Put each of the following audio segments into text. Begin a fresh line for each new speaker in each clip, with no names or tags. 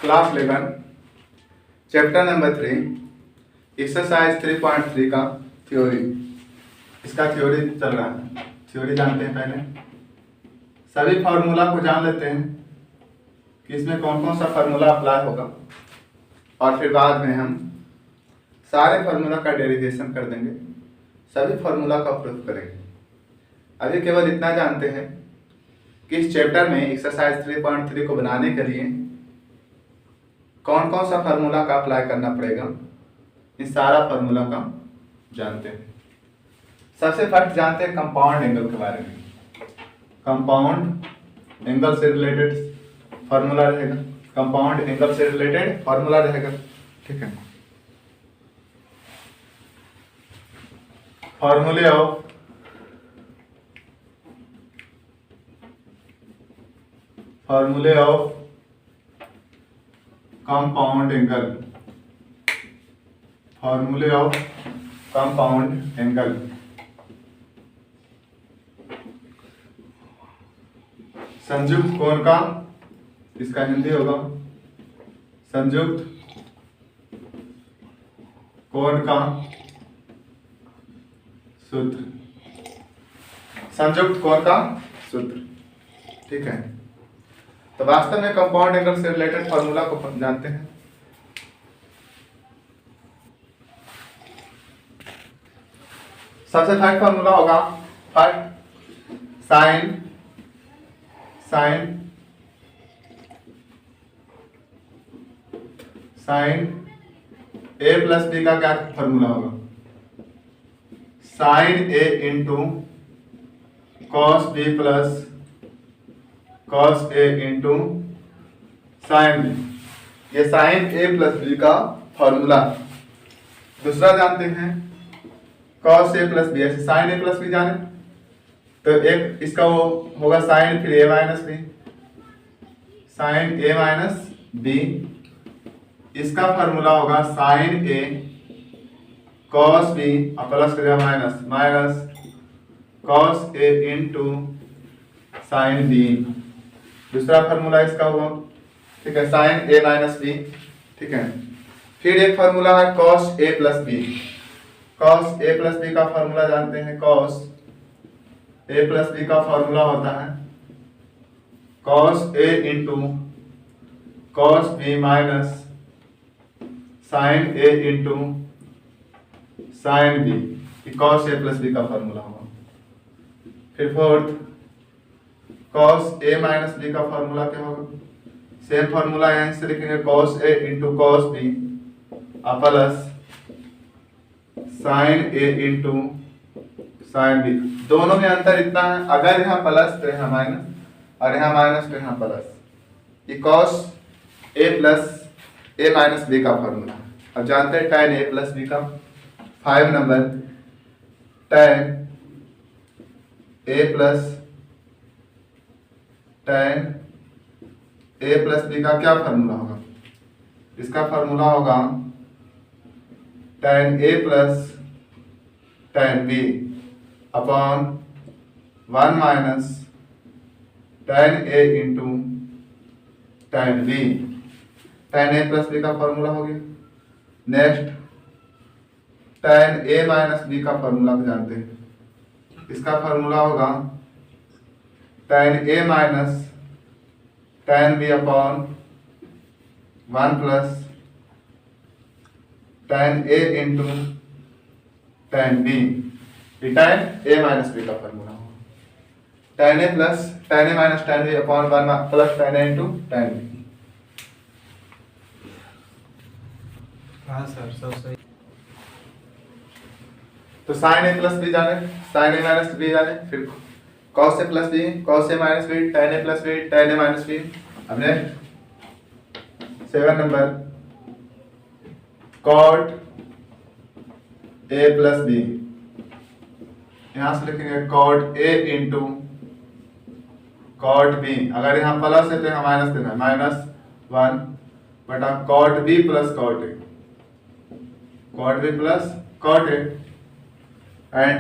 Class 11 chapter number 3 exercise 3.3 का theory. इसका theory चल रहा है। थ्योरी जानते हैं पहले, सभी फार्मूला को जान लेते हैं कि इसमें कौन कौन सा फार्मूला अप्लाई होगा, और फिर बाद में हम सारे फार्मूला का डेरिवेशन कर देंगे, सभी फार्मूला का प्रूफ करेंगे। अभी केवल इतना जानते हैं कि इस चैप्टर में एक्सरसाइज 3.3 को बनाने के लिए कौन कौन सा फार्मूला का अप्लाई करना पड़ेगा, इस सारा फार्मूला का जानते हैं। सबसे फर्स्ट जानते हैं कंपाउंड एंगल के बारे में। कंपाउंड एंगल से रिलेटेड फार्मूला रहेगा, कंपाउंड एंगल से रिलेटेड फार्मूला रहेगा, ठीक है। फॉर्मूले ऑफ कंपाउंड एंगल, फॉर्मूले ऑफ कंपाउंड एंगल। संयुक्त कोण का, इसका हिंदी होगा संयुक्त कोण का सूत्र, संयुक्त कोण का सूत्र, ठीक है। तो वास्तव में कंपाउंड एंगल से रिलेटेड फार्मूला को जानते हैं। सबसे फर्स्ट फार्मूला होगा first sine A plus B का क्या फार्मूला होगा? Sine A into cos B plus cos A into sine B. ये साइन ए प्लस बी का फॉर्मूला। दूसरा जानते हैं कॉस ए प्लस बी। ऐसे साइन ए प्लस बी जाने तो एक इसका वो होगा साइन फिर A minus B, sine A minus B. इसका फॉर्मूला होगा साइन ए कॉस बी और प्लस करेगा minus minus cos A into sine B. दूसरा फार्मूला इसका हुआ, ठीक है, साइन ए माइनस बी, ठीक है। फिर एक फार्मूला है cos A plus B. Cos A plus B का फार्मूला जानते हैं। कॉस ए प्लस बी का फार्मूला होता है cos A into cos B minus sine A into sine B. Cos A plus B का फार्मूला होगा। फिर fourth cos A minus B का फार्मूला क्या होगा? सेम फार्मूला यहां से लिखेंगे cos A into cos B plus sine A into sine B. दोनों में अंतर इतना है, अगर यहाँ प्लस तो यहाँ माइनस और यहाँ माइनस तो यहाँ प्लस। ये cos A plus A minus B का फार्मूला। अब जानते हैं tan ए प्लस बी का। 5 नंबर tan ए प्लस बी का क्या फार्मूला होगा? इसका फार्मूला होगा tan A plus tan B upon 1 minus tan A into tan B. tan A plus B का फार्मूला हो गया। Next tan A minus B का फार्मूला जानते हैं। इसका फार्मूला होगा tan A minus tan B upon 1 plus tan A into tan B. tan A minus B का formula होगा tan A minus tan B upon 1 plus tan A into tan B.
हाँ sir, सब सही।
तो sine A plus B जाने, sine A minus B जाने, फिर cos A plus B, cos A minus B, tan A plus B, tan A minus B. अब next 7 नंबर cot A plus B. यहां से लिखेंगे cot A into cot B. अगर यहाँ प्लस है तो यहाँ माइनस देना है, -1 बटा cot B plus cot A, cot B plus cot A. And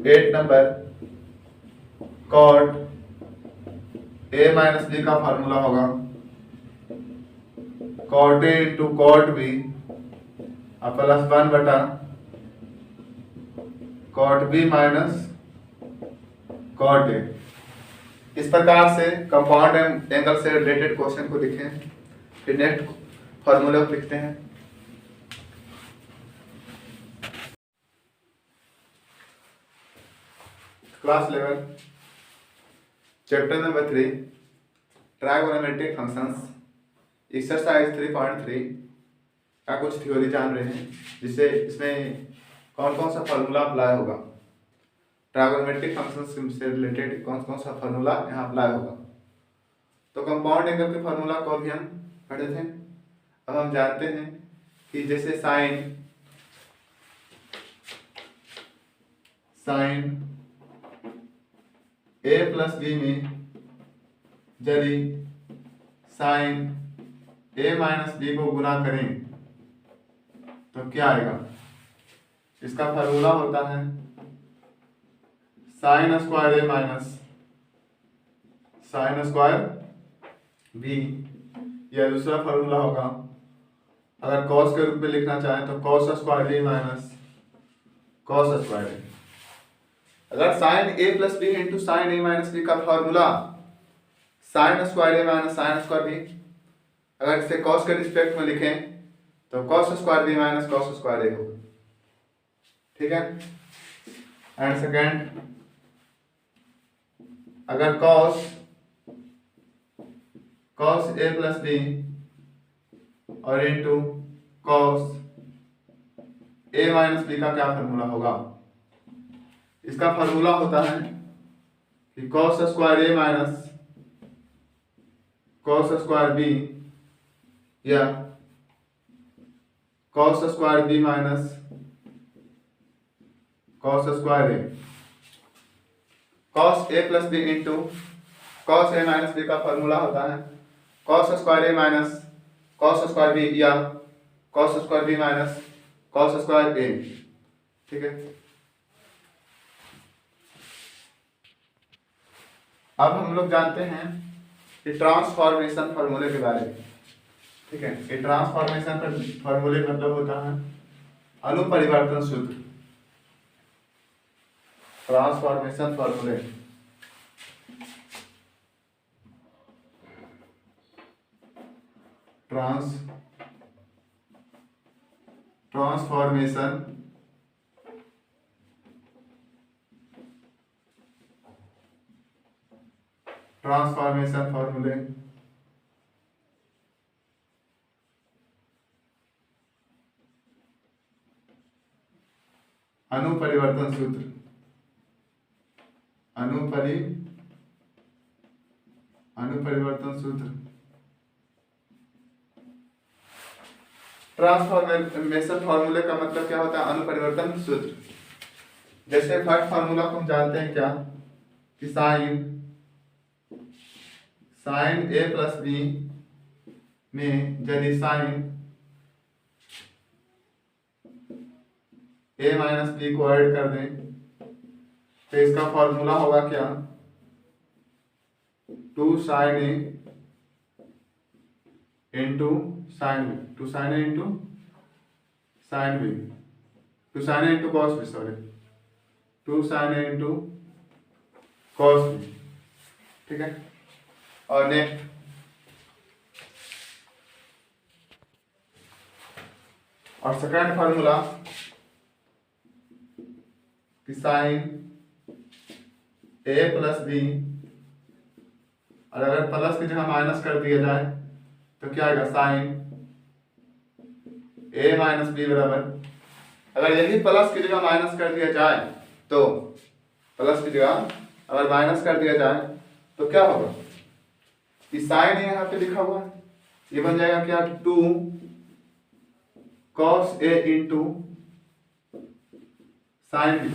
8 number cot A minus B का फार्मूला होगा cot A into cot B और प्लस 1 बटा cot B minus cot A. इस प्रकार से कंपाउंड एंगल से रिलेटेड क्वेश्चन को लिखें। फिर नेक्स्ट फॉर्मूला को लिखते हैं। Class 11 chapter number 3 trigonometric functions exercise 3.3 का कुछ थ्योरी जान रहे हैं, जिससे इसमें कौन कौन सा फार्मूला अप्लाई होगा, ट्राइगोनोमेट्रिक फंक्शंस से रिलेटेड कौन कौन सा फार्मूला यहाँ अप्लाई होगा। तो कंपाउंड एंगल के फार्मूला को भी हम पढ़े थे। अब हम जानते हैं कि जैसे साइन ए प्लस बी में यदि साइन ए माइनस बी को गुना करें तो क्या आएगा। इसका फार्मूला होता है sign square A minus sine square B. यह दूसरा फार्मूला होगा। अगर कॉस के रूप में लिखना चाहें तो cos square B minus cos square A. अगर sine A plus B into sine A minus B का formula sine square A minus sine square B, अगर इसे कॉस के रिस्पेक्ट में लिखें तो cos square B minus cos square A होगा। ठीक है। एंड सेकेंड, अगर कॉस ए प्लस बी और into cos A minus B का क्या फॉर्मूला होगा। इसका फॉर्मूला होता है कि cos square A minus cos square B या cos square B minus cos square A. Cos A plus B into cos A minus B का फॉर्मूला होता है cos square A minus cos square B या cos square B minus cos square A. ठीक है। अब हम लोग जानते हैं कि ट्रांसफॉर्मेशन फार्मूले के बारे में। ठीक है। ये ट्रांसफॉर्मेशन फार्मूले का मतलब होता है अनुपरिवर्तन सूत्र। ट्रांसफॉर्मेशन फार्मूले ट्रांसफॉर्मेशन फार्मूले अनुपरिवर्तन सूत्र अनुपरिवर्तन सूत्र। ट्रांसफॉर्मेशन फार्मूले का मतलब क्या होता है, अनुपरिवर्तन सूत्र। जैसे फर्स्ट फार्मूला को हम जानते हैं क्या कि साइन ए प्लस बी में यदि साइन ए माइनस बी को ऐड कर दें तो इसका फॉर्मूला होगा क्या 2 sine A into sine B 2 sine A into sine B 2 sine A into cos B 2 sine A into cos B. ठीक है। और नेक्स्ट और सेकंड फार्मूला कि साइन ए प्लस बी और अगर प्लस की जगह माइनस कर दिया जाए तो क्या आएगा साइन ए माइनस बी बराबर। अगर यही प्लस की जगह माइनस कर दिया जाए तो प्लस की जगह अगर माइनस कर दिया जाए तो क्या होगा कि साइन यहाँ पे लिखा हुआ है, ये बन जाएगा क्या 2 cos ए इंटू साइन बी।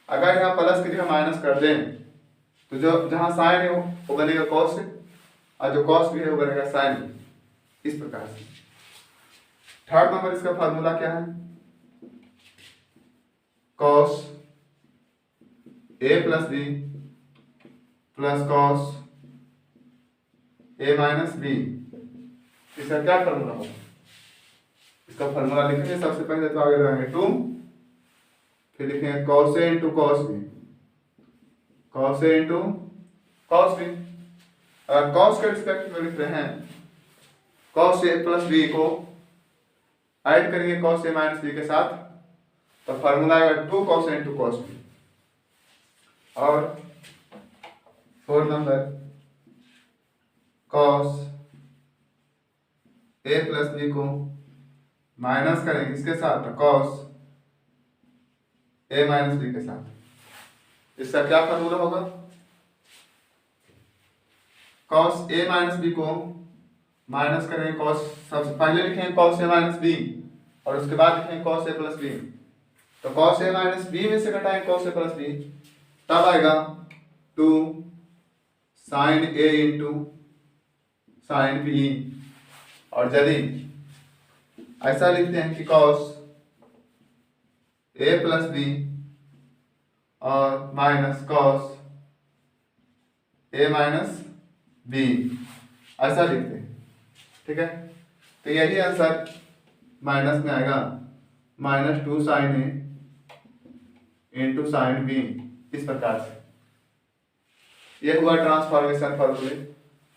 अगर यहाँ प्लस की जगह माइनस कर दें तो जो जहां साइन है वो बनेगा कॉस और जो कॉस भी है वो बनेगा साइन। इस प्रकार से थर्ड नंबर इसका फार्मूला क्या है cos A plus B plus cos A minus B इसका क्या फॉर्मूला होगा? इसका फॉर्मूला लिखेंगे सबसे पहले तो आगे लगाएंगे 2, फिर लिखेंगे cos A into cos B, cos A into cos B। अगर cos के रिस्पेक्ट में लिख रहे हैं cos A प्लस B को ऐड करेंगे cos A माइनस B के साथ, तो फॉर्मूला आएगा 2 cos A into cos B। और 4 number cos A plus B को माइनस करेंगे किसके साथ? तो cos A माइनस B के साथ। इसका क्या फॉर्मूला होगा? cos A माइनस B को माइनस करेंगे cos, सबसे पहले लिखेंगे cos A माइनस B और उसके बाद लिखेंगे cos A प्लस B। तो cos A माइनस B में से घटाएंगे cos A प्लस B, तब आएगा 2 sin A into sin B। और यदि ऐसा लिखते हैं कि cos A प्लस B और minus cos A minus B, ऐसा लिखते हैं, ठीक है। तो यही आंसर माइनस में आएगा -2 sin A into sin B, इस प्रकार से। यह हुआ ट्रांसफॉर्मेशन फॉर्मूले,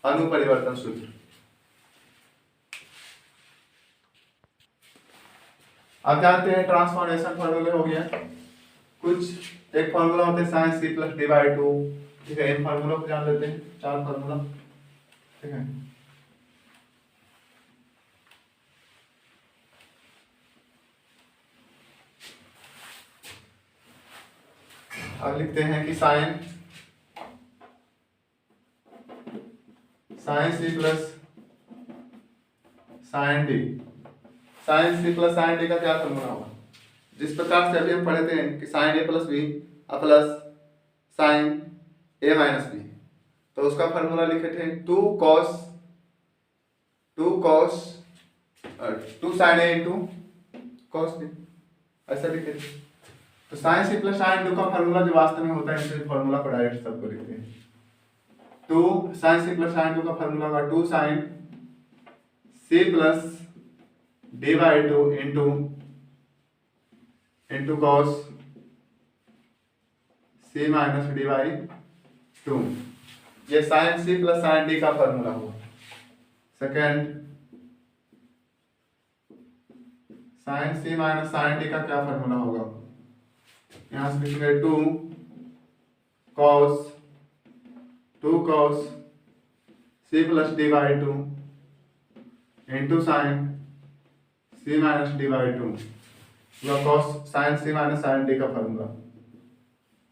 अनुपरिवर्तन सूत्र। अब जानते हैं ट्रांसफॉर्मेशन फॉर्मूले हो गया। कुछ एक फॉर्मूला होता है sine C plus D by 2, ठीक है। इन फॉर्मूलों को जान लेते हैं, 4 फॉर्मूला, ठीक है। अब लिखते हैं कि sine C plus sine D, sine C plus sine D का क्या फॉर्मूला होगा? जिस प्रकार से अभी हम पढ़े थे कि sine A plus B plus sine A minus B, तो उसका फॉर्मूला लिखे थे 2 sine A into cos B, ऐसा लिखे थे। तो sine C plus sine D का फॉर्मूला जो वास्तव में होता है, इसे फॉर्मूला को डायरेक्ट सबको लिखते हैं। 2 sine C plus sine D का फॉर्मूला होगा 2 sine C plus D by 2 into cos C minus D by 2। ये sine C plus sine D का फॉर्मूला हुआ। Second, sine C minus sine D का क्या फॉर्मूला होगा? यहाँ से लिखेंगे 2 cos C plus D by 2 into sine C minus D by 2, यह cos sine C minus sine D का फॉर्मूला।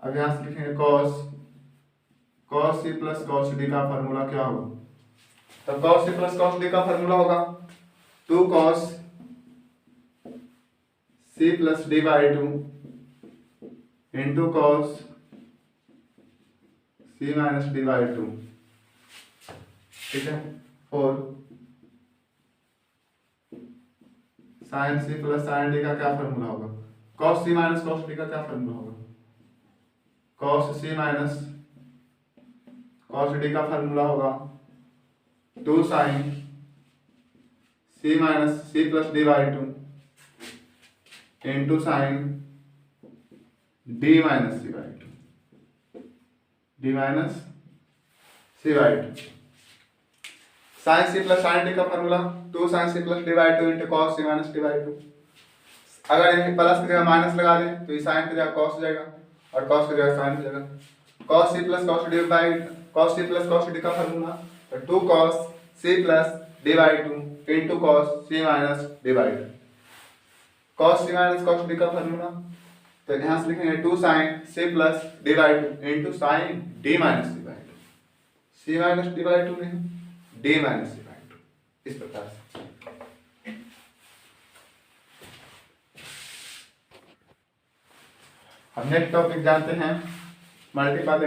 अब यहाँ से लिखेंगे cos C plus cos D का फॉर्मूला क्या होगा? तो cos C plus cos D का फॉर्मूला होगा 2 cos C plus D by 2 into cos C minus D by 2, ठीक है। 4 sine C plus sine D का क्या फॉर्मूला होगा? cos C minus cos D का क्या फॉर्मूला होगा? cos C minus cos D का फॉर्मूला होगा 2 sine C minus C plus D by 2 into sine D minus C by 2, D minus C by 2। Sine C plus sine D का formula 2 sine C plus D by 2 into cos C minus D by 2। अगर ये plus की जगह minus लगा दें तो ये sign की जगह cos हो जाएगा और cos की जगह साइन हो जाएगा। cos C plus cos D by cos C plus cos D का फॉर्मूला तो 2 cos C plus D by 2 into cos C minus D by 2। cos C minus cos D का फॉर्मूला तो यहाँ से लिखेंगे 2 sine C plus D by 2 into sine D minus D by 2, C minus D by 2 नहीं, D minus D by 2, इस प्रकार से। हम नेक्स्ट टॉपिक जानते हैं मल्टीपल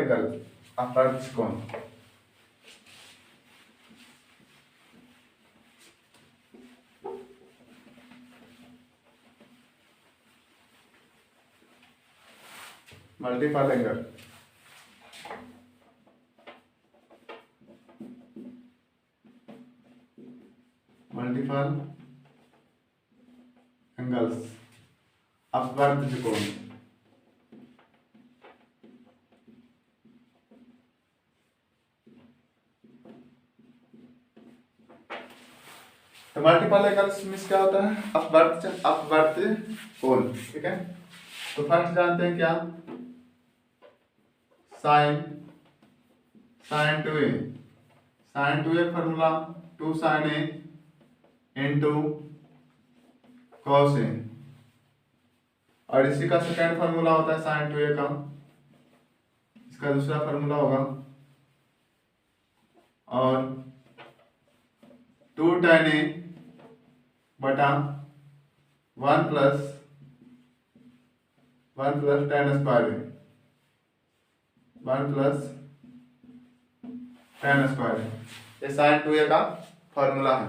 अपवर्तकोण। मल्टीपल एंगल, त्रिकोण। तो मल्टीपल एंगल्स मींस क्या होता है? अपवर्त्य कोण, ठीक है। तो फर्स्ट जानते हैं क्या? Sine 2a, sine 2a formula 2 sin a into cos a, और इसी का सेकंड फार्मूला होता है साइन 2a का, इसका दूसरा फार्मूला होगा और 2 tan a बटा 1 plus tan square a, 1 plus tan square a, ये साइन 2a का फार्मूला है,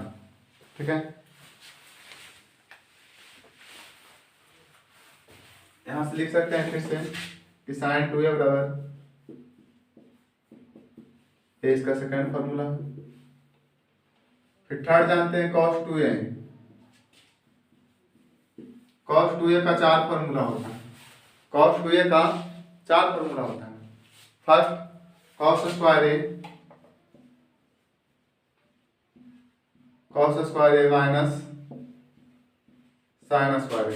ठीक है। यहां से लिख सकते हैं फिर से कि साइन 2a बराबर ये इसका सेकंड फार्मूला। फिर थर्ड जानते हैं cos 2a, cos 2a का 4 फार्मूला होता है, cos 2a का 4 फार्मूला होता है। First cos square a minus sine square a,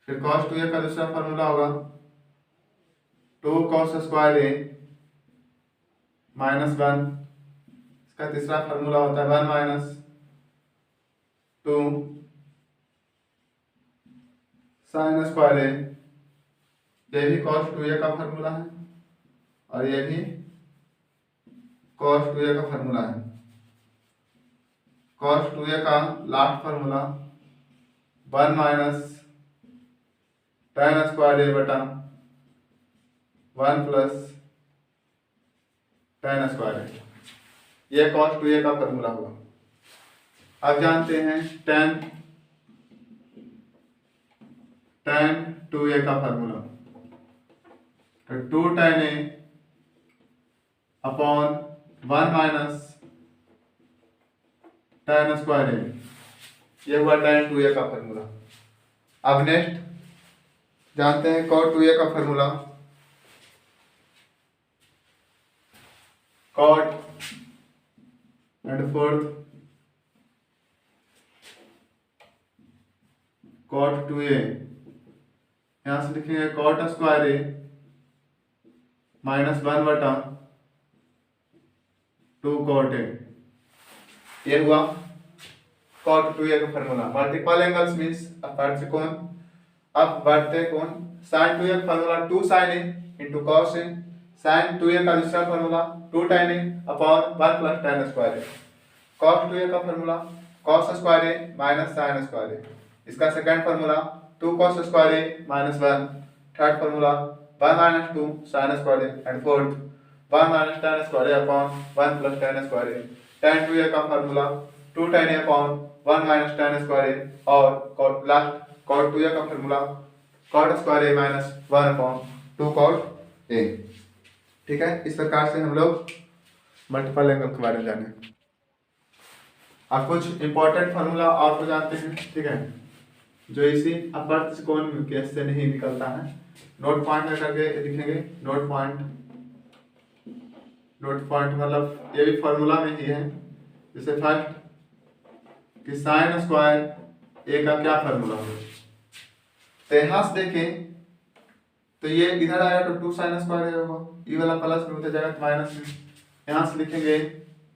फिर cos 2a का दूसरा फार्मूला होगा 2 cos स्क्वायर a माइनस 1, इसका तीसरा फार्मूला होता है 1 माइनस 2 साइन स्क्वायर a, ये भी cos 2a का फार्मूला है और ये भी cos 2a का फार्मूला है। cos 2a का last formula 1 minus tan square a बटा 1 प्लस tan स्क्वायर a, ये cos 2a का फार्मूला हुआ। अब जानते हैं tan 2a का फार्मूला, तो 2 tan a upon 1 minus tan square a, ये हुआ tan 2a का फार्मूला। अब नेक्स्ट जानते हैं cot 2a का formula, cot and fourth cot 2a, यहां से लिखेंगे cot स्क्वायर a माइनस 1 बटा 2 cot a, ये हुआ cot 2a का फार्मूला। मल्टीपल एंगल्स मींस अपवर्त्य कोण, अपवर्त्य कोण। sin 2a का formula 2 sin a into cos a, sin 2a का दूसरा formula 2 tan a upon 1 plus tan square a, cos 2a का formula cos square a minus sin square a, इसका second formula 2 cos square a minus 1, third formula 1 minus 2 sin square a and fourth 1 minus tan square a upon 1 plus tan square a। tan 2a का formula 2 tan a upon 1 minus tan square a और last cot 2a का formula cot square a minus 1 upon 2 cot a, ठीक है। इस प्रकार से हम लोग मल्टीपल एंगल के बारे में जाने। अब कुछ इंपॉर्टेंट फार्मूला और को जानते हैं, ठीक है, जो इसी अपवर्त्य कोण केस से नहीं निकलता है। नोट पॉइंट में करके लिखेंगे, नोट पॉइंट मतलब ये भी फार्मूला में ही है। जैसे फर्स्ट कि साइन स्क्वायर a का क्या फार्मूला होगा, तो यहां से देखें तो ये इधर आया तो 2 sin स्क्वायर a होगा, ये वाला प्लस में उधर जाएगा तो माइनस में। यहां से लिखेंगे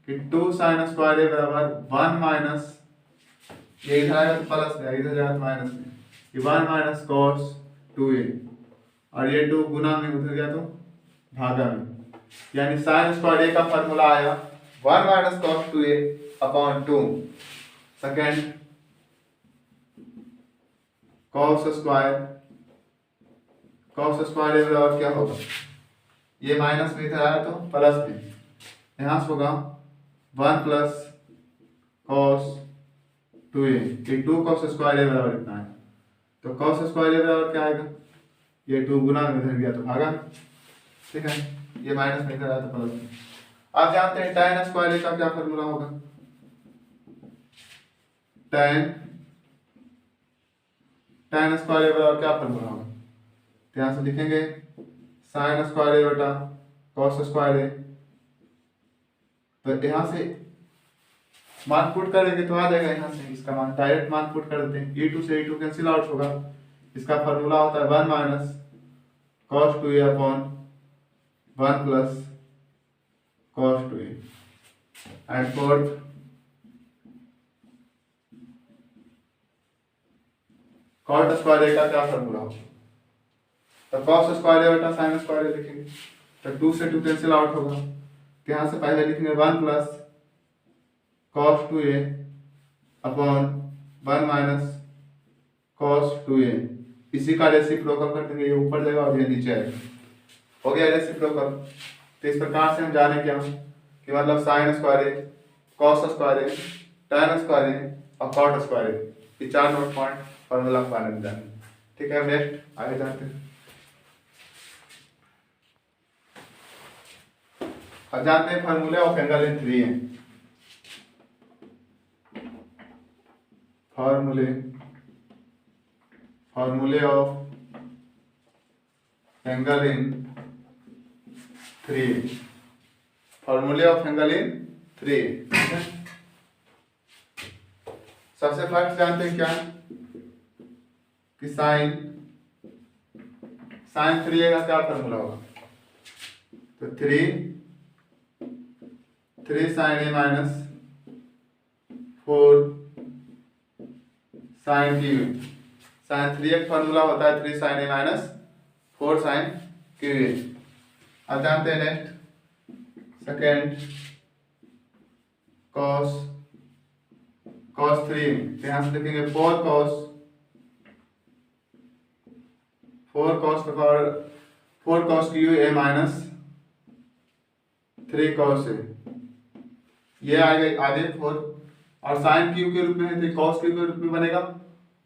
कि 2 sin स्क्वायर a बराबर 1 माइनस, ये इधर आएगा तो प्लस में, इधर जाएगा तो माइनस में, ये 1 माइनस cos 2a और ये 2 गुना में उधर गया तो भागा में, यानी sin स्क्वायर a का फार्मूला आया 1 minus cos 2a upon 2 second cos square a बराबर क्या होगा, ये माइनस में इधर आया तो प्लस में, यहां से होगा 1 प्लस cos 2a, ये 2 cos स्क्वायर a बराबर इतना है, तो cos स्क्वायर a बराबर क्या आएगा, ये 2 गुना में इधर गया तो भागा, ठीक है, ये माइनस में इधर आया तो प्लस में। आप जानते हैं tan स्क्वायर a का क्या फार्मूला होगा, tan tan स्क्वायर ए बराबर क्या फॉर्मूला होगा, तो यहाँ से लिखेंगे sin स्क्वायर ए बटा cos स्क्वायर ए। तो यहाँ से मान पुट करेंगे तो आ जाएगा, यहाँ से इसका मान डायरेक्ट मान पुट कर देते हैं, e2 से e2 कैंसिल आउट होगा। इसका फॉर्मूला होता है 1 minus cos 2a upon 1 plus cos 2a। And fourth cot square A का क्या फॉर्मूला होगा, तो cos स्क्वायर ए बटा sin स्क्वायर ए लिखेंगे, तो 2 से 2 कैंसिल आउट होगा। तो यहाँ से पहले लिखेंगे 1 plus cos 2a upon 1 minus cos 2a। इसी का रेसिप्रोकल कर देंगे, ये ऊपर जाएगा और ये नीचे आएगा, हो गया रेसिप्रोकल। तो इस प्रकार से हम जाने क्या कि मतलब sin स्क्वायर ए, cos स्क्वायर ए, tan स्क्वायर ए और cot स्क्वायर ए, ये 4 नोट पॉइंट फॉर्मूला के बारे में जाने। ठीक है, नेक्स्ट आगे जाते हैं। अब जानते हैं फॉर्मूले ऑफ एंगल इन 3 है। फॉर्मूले ऑफ एंगल इन 3, फॉर्मूले ऑफ एंगल इन 3। सबसे फर्स्ट जानते हैं क्या कि साइन 3a का क्या फॉर्मूला होगा, तो 3 sin a minus 4 sin qa। sin 3a का फॉर्मूला होता है 3 sin a minus 4 sin qa। अब जानते हैं नेक्स्ट सेकेंड cos 3, यहाँ से लिखेंगे 4 cos qa minus 3 cos a, ये आगे 4 और साइन क्यू के रूप में है तो cos क्यू के रूप में बनेगा,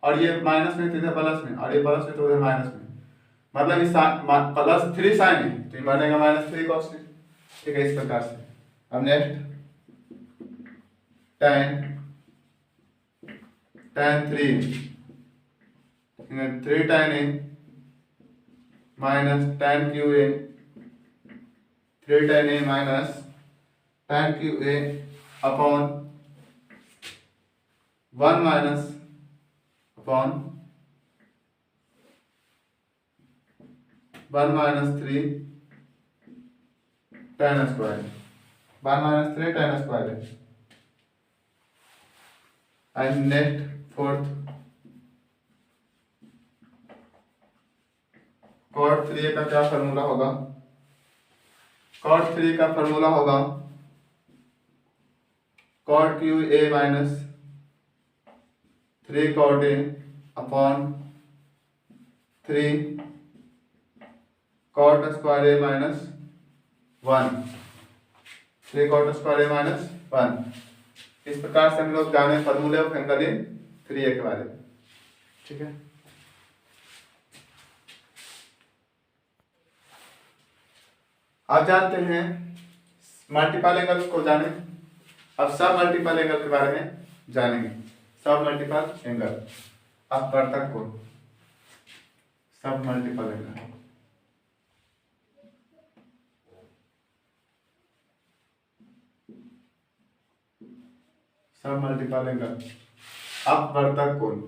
और ये माइनस में तो इधर प्लस में, और ये प्लस में तो उधर माइनस में, मतलब इस प्लस 3 साइन है तो ये बनेगा माइनस 3 cos है। ठीक है, इस प्रकार से। अब next tan 3 tan a minus tan qa, 3 tan a minus tan qa upon 1 minus upon 1 minus 3 tan square, 1 minus 3 tan square है। एंड नेक्स्ट फोर्थ cot 3 का क्या फॉर्मूला होगा, cot 3 का फॉर्मूला होगा cot qa minus 3 cot a upon 3 cot square a minus 1, 3 cot square a minus 1। इस प्रकार से हम लोग जाने फॉर्मूले ऑफ एंगल इन 3a के बारे में। ठीक है, अब जानते हैं मल्टीपल एंगल्स को जाने। अब सब मल्टीपल एंगल के बारे में जानेंगे। सब मल्टीपल एंगल, अब वर्तक कोण, सब मल्टीपल एंगल। सब मल्टीपल एंगल, अपवर्तक कोण।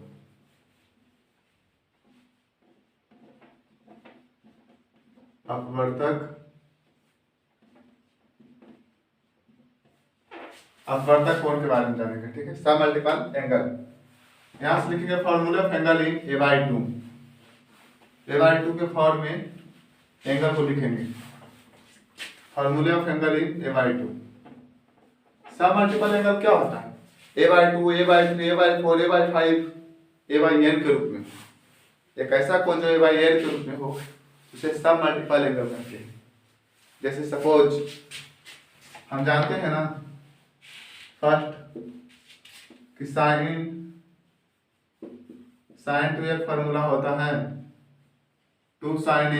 अपवर्तक कोण के बारे में जानेंगे। ठीक है, सब मल्टीपल एंगल। यहां से लिखेंगे formula of angle in a/2। a/2 के फॉर्म में एंगल को लिखेंगे, फॉर्मूले ऑफ एंगल इन a/2। सब मल्टीपल एंगल क्या होता है, a/2, a/3, a/4, a/5, a/n के रूप में। एक ऐसा कोण जो a/n के रूप में हो उसे सब मल्टीपल एंगल कहते हैं। जैसे सपोज हम जानते हैं ना फर्स्ट कि साइन 2 एक फॉर्मूला होता है 2 sin a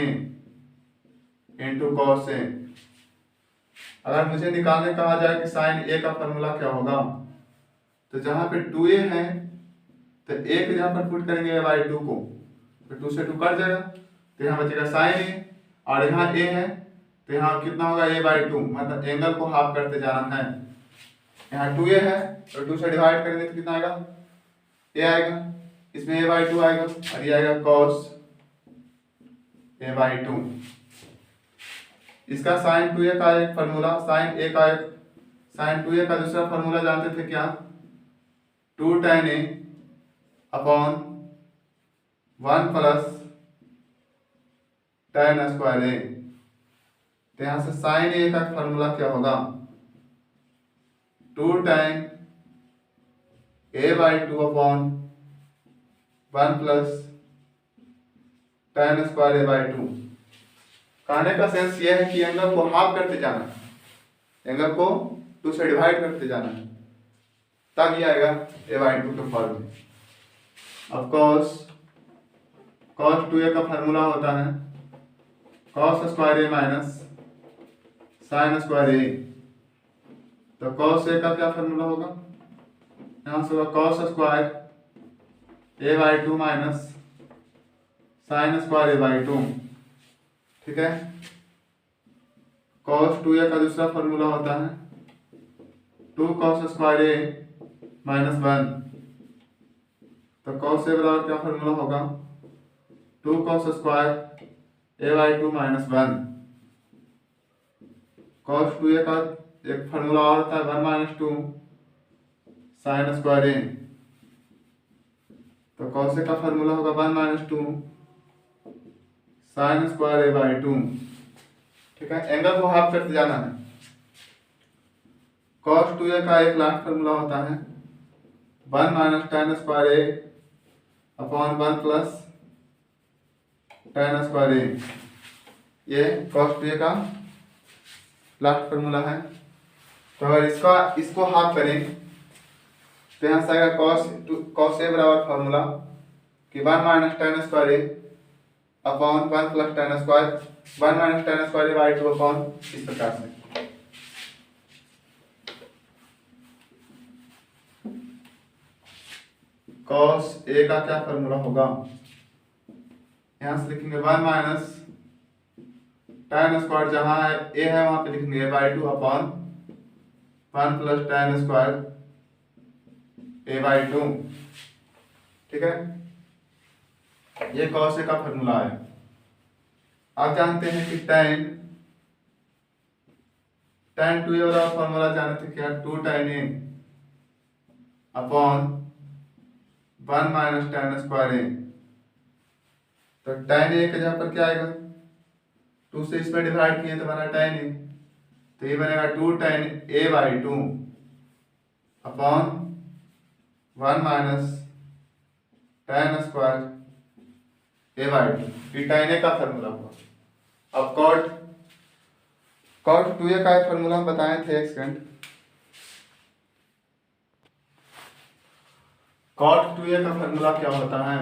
into cos a। अगर मुझे निकालने कहा जाए कि sin a का फॉर्मूला क्या होगा, तो जहां पे 2a है तो ए को यहाँ पर पुट करेंगे a बाई 2 को, तो 2 से 2 कट जाएगा, तो यहाँ बचेगा साइन ए, और यहाँ a है तो यहाँ कितना होगा a बाई 2, मतलब एंगल को हाफ करते जाना है। यहाँ 2a है तो 2 से डिवाइड करेंगे तो कितना आएगा, a आएगा, इसमें a बाई 2 आएगा, और ये आएगा cos a बाई 2। इसका साइन 2a का एक फार्मूला, साइन 2a का दूसरा फार्मूला जानते थे क्या, 2 tan a upon 1 plus tan square a। तो यहाँ से साइन a का फार्मूला क्या होगा, 2 tan a by 2 upon 1 plus tan square a by 2। कहने का सेंस ये है कि एंगल को हाफ करते जाना है, एंगल को 2 से डिवाइड करते जाना है, तब ये आएगा a बाई 2 के फॉर्म में। अब cos 2a का फार्मूला होता है cos square a minus sine square a। तो cos a का क्या फार्मूला होगा, यहाँ से होगा cos square a by 2 minus sine square a by 2। ठीक है, cos 2a का दूसरा फार्मूला होता है 2 cos स्क्वायर a माइनस 1। तो cos a बराबर क्या फार्मूला होगा, 2 cos square a by 2 minus 1। cos 2a का एक फार्मूला और होता है 1 माइनस 2 साइन स्क्वायर a। तो cos a का फार्मूला होगा 1 minus 2 sine square a by 2। ठीक है, एंगल को हाफ करते जाना है। cos 2a का एक लास्ट फार्मूला होता है 1 minus tan square a upon 1 plus tan square a। ये cos 2a का लास्ट फार्मूला है। तो अगर इसको हाफ करें तो यहाँ से आएगा cos a बराबर फार्मूला कि 1 minus tan square a upon 1 plus tan square 1 minus tan square a by 2 upon, इस प्रकार से। cos a का क्या फार्मूला होगा, यहाँ से लिखेंगे 1 माइनस tan स्क्वायर, जहाँ है a है वहां पे लिखेंगे a by 2 upon 1 plus tan square a by 2। ठीक है, ये cos a का फार्मूला है। आप जानते हैं कि tan 2a वाला फार्मूला जानते थे क्या, 2 tan a upon 1 minus tan square a। तो tan a के जगह पर क्या आएगा, 2 से इसमें डिवाइड किए तो बना tan a, तो ये बनेगा 2 tan a by 2 upon 1 minus tan square a by 2। ये tan a का फार्मूला हुआ। अब cot 2a का एक फार्मूला हम बताए थे, एक सेकंड। cot 2a का फार्मूला क्या होता है,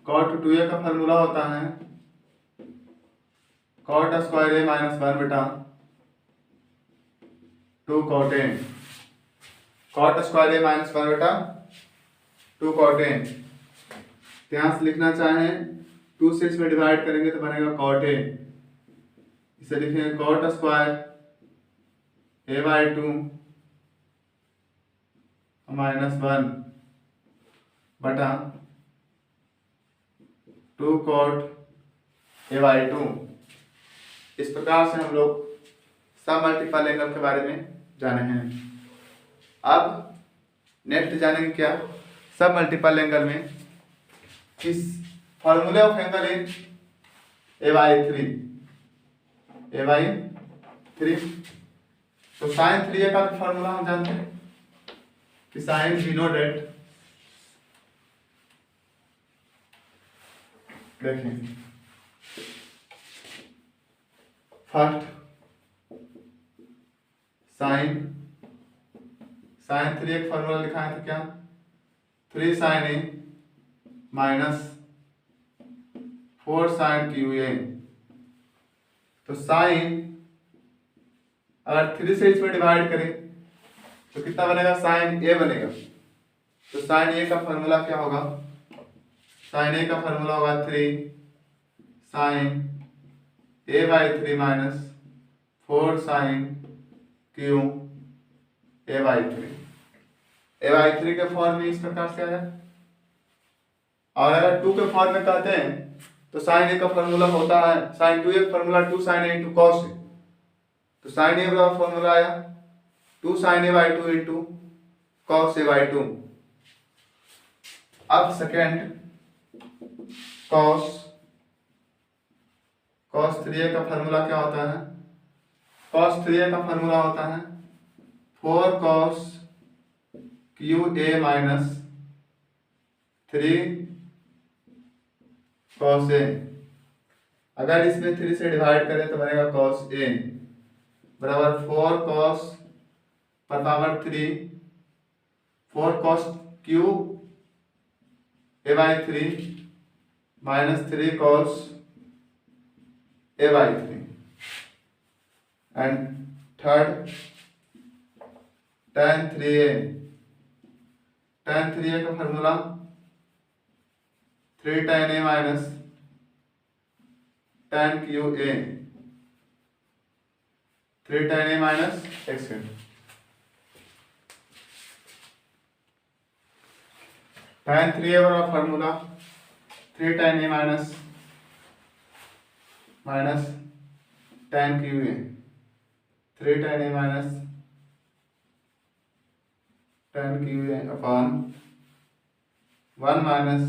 cot 2a का फार्मूला होता है cot स्क्वायर a माइनस 1 बटा 2 cot a। cot square a minus 1 बटा 2 cot a। यहाँ से लिखना चाहें 2 से इसमें डिवाइड करेंगे तो बनेगा cot a। इसे लिखेंगे cot square a by 2 minus 1 बटा 2 cot a बाई 2। इस प्रकार से हम लोग सब मल्टीपल एंगल के बारे में जाने हैं। अब नेक्स्ट जानेंगे क्या, सब मल्टीपल एंगल में किस फॉर्मूले of angle in a by 3। तो साइन 3a का फॉर्मूला हम जानते हैं कि साइन वी नो डेट, देखें फर्स्ट साइन 3 एक फॉर्मूला लिखा है तो क्या, 3 sin a minus 4 sine cube A. तो साइन अगर 3 से इसमें डिवाइड करें तो कितना बनेगा, साइन ए बनेगा। तो साइन ए का फॉर्मूला क्या होगा, साइन ए का फॉर्मूला होगा 3 sine A by 3 minus 4 sine cube A by 3। A by 3 के फॉर्म में इस प्रकार से आया। और अगर 2 के फॉर्म में कहते हैं तो साइन ए का फॉर्मूला होता है sine 2 A formula 2 sine A into cos A. तो साइन ए का फॉर्मूला आया 2 sine A by 2 into cos A by 2। अब सेकेंड कॉस 3a का फॉर्मूला क्या होता है, कॉस 3a का फॉर्मूला होता है 4 cos cube A minus 3 cos A. अगर इसमें 3 से डिवाइड करें तो बनेगा कॉस ए बराबर 4 कॉस पर power 3 4 cos cube A by 3 minus 3 cos A by 3। And third tan 3a का formula 3 tan a minus tan Q A 3 tan a minus x। tan 3a वाला formula 3 tan a minus tan Q A 3 tan a minus tan Q A upon 1 minus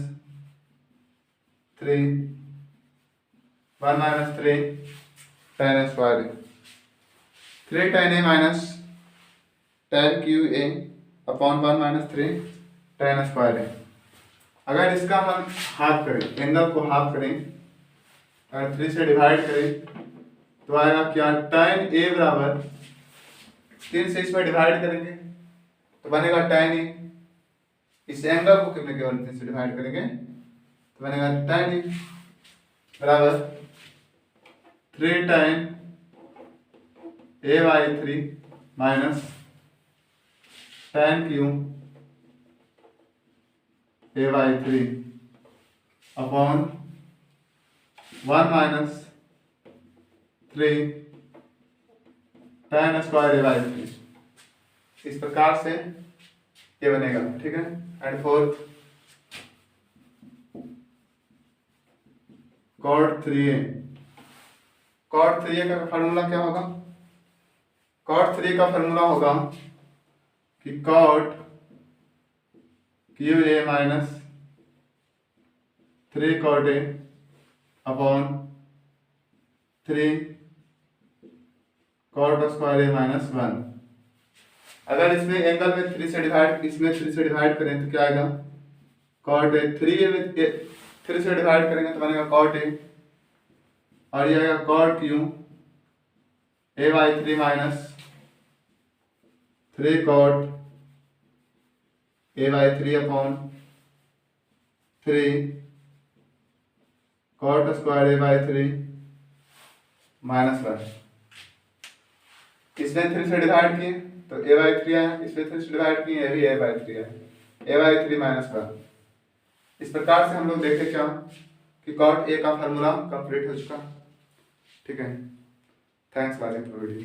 3 tan square 3 tan a minus tan Q A upon 1 minus 3 tan square है। अगर इसका हम half करें, angle को half करें, अगर 3 से डिवाइड करें तो आएगा क्या, tan a बराबर 3 से इसमें डिवाइड करेंगे तो बनेगा tan a। इस एंगल को कितने केवल 3 से डिवाइड करेंगे तो बनेगा tan a बराबर 3 tan a by 3 minus tan Q A by 3 upon 1 minus 3 tan square A by 3। इस प्रकार से ये बनेगा, ठीक है। एंड फोर्थ cot 3a का फॉर्मूला क्या होगा, cot 3 का फॉर्मूला होगा कि cot Q A minus 3 cot a upon 3 cot square A minus 1। अगर इसमें एंगल में 3 से डिवाइड करें तो क्या आएगा, cot a 3 से डिवाइड करेंगे तो बनेगा cot a और ये आएगा cot Q A by 3 minus 3 cot A by 3 upon 3 cot square A by 3 minus 1। इसमें 3 से डिवाइड किए तो ए बाई 3 आया, इसमें 3 से डिवाइड किए ये भी ए बाई 3 आया, ए बाई 3 माइनस 1। इस प्रकार से हम लोग देखे क्या कि cot a का फॉर्मूला कंप्लीट हो चुका, ठीक है। Thanks for video.